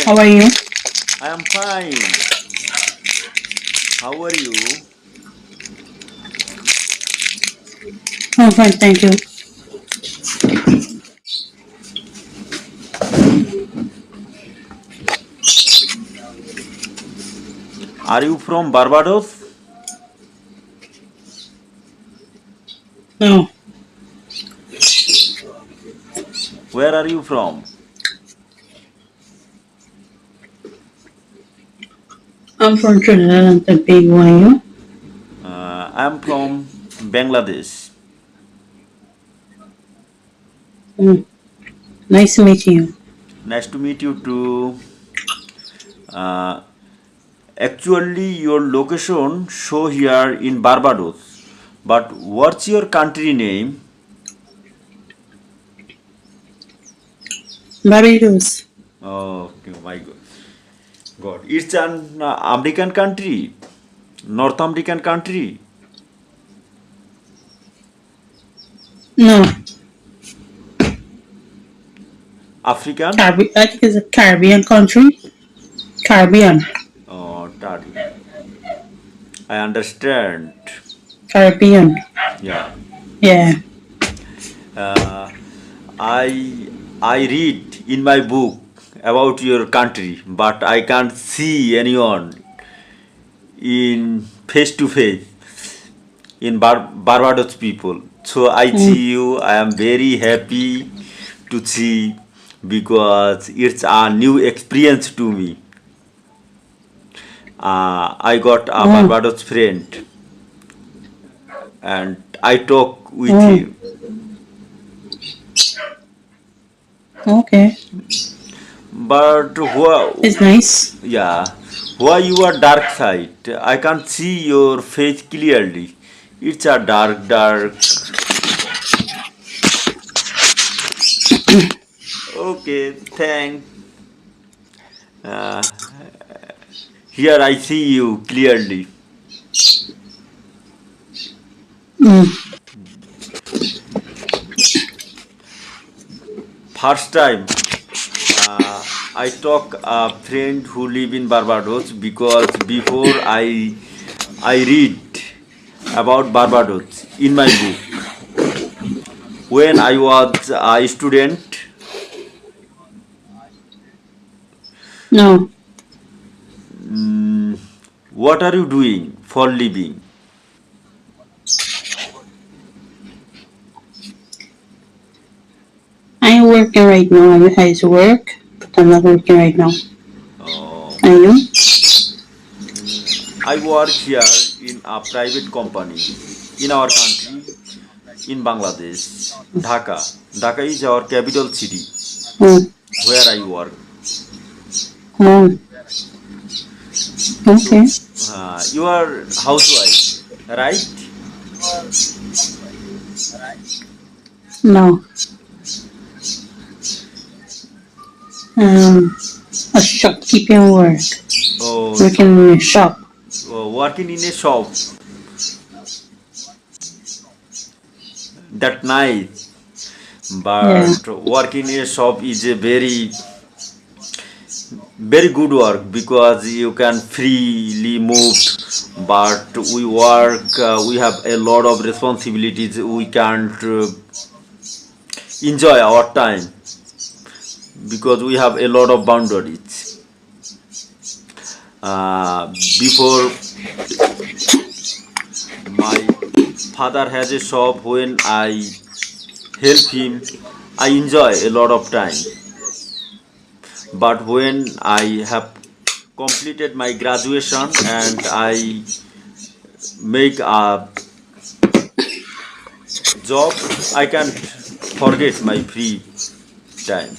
How are you? I am fine. How are you? I'm fine, thank you. Are you from Barbados? No, Where are you from? I'm from Trinidad and Tobago. Are you? I am from Bangladesh. Mm, nice to meet you. Nice to meet you too. Uh, Actually, your location show here in Barbados. But what's your country name? Barbados. Oh, okay, my God. God, it's an American country, North American country, No, African. I think it's a Caribbean country. Caribbean. Oh, I understand. Caribbean. Yeah. Yeah. Uh, I I read in my book about your country, but I can't see anyone in face to face in Barbados people. So I Mm, see you. I am very happy to see because it's a new experience to me. I got a oh, Barbados friend and I talk with oh, him. okay. But It's nice. yeah, why you are dark side? I can't see your face clearly. It's a dark. Okay, thanks. Uh, Here I see you clearly. Mm, First time I talk a friend who live in Barbados because before I read about Barbados in my book. When I was a student, no, mm, what are you doing for living? I'm working right now. I used to work, but I'm not working right now. Uh, Are you? I work here in a private company in our country, in Bangladesh, Dhaka. Dhaka is our capital city Oh, where I work. oh, So, okay. you are housewife, right? No, um, a shopkeeping work. Oh, Working so in a shop. working in a shop. That nice. Yeah. But working in a shop is a very good work because you can freely move. But we work, we have a lot of responsibilities. We can't enjoy our time because we have a lot of boundaries. Before my father has a shop, when I help him, I enjoy a lot of time. But when I have completed my graduation and I make a job, I can't forget my free time.